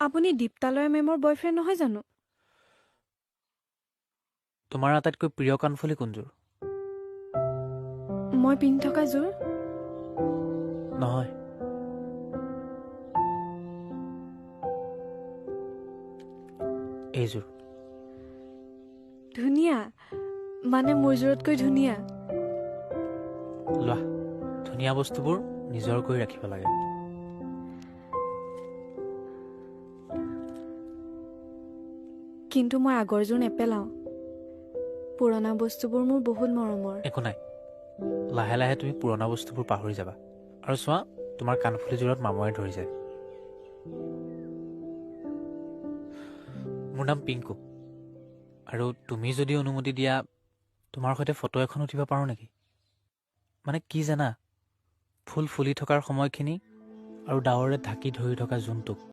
আপুনি দীপ্তালয় মেমৰ বয়ফ্ৰেণ্ড নহয় জানো? তোমাৰ আটাইতকৈ প্ৰিয় কাণফুলি কোনযোৰ? মই পিন্ধি থকা যোৰ। নহয়, এইযোৰ। ধুনীয়া, মানে মোৰ যোৰতকৈ ধুনীয়া। লোৱা, ধুনীয়া বস্তুবোৰ নিজৰ কৰি ৰাখিব লাগে। কিন্তু মই আগৰ যোৰ নেপেলাওঁ। পুৰণা বস্তুবোৰ মোৰ বহুত মৰমৰ। একো নাই, লাহে লাহে তুমি পুৰণা বস্তুবোৰ পাহৰি যাবা। আৰু চোৱা, তোমাৰ কাণফুলিযোৰত মামৰে ধৰিছে। মোৰ নাম পিংকু, আৰু তুমি যদি অনুমতি দিয়া, তোমাৰ সৈতে ফটো এখন উঠিব পাৰোঁ নেকি? মানে কি জানা, ফুল ফুলি থকাৰ সময়খিনি আৰু ডাৱৰে ঢাকি ধৰি থকা জোনটোক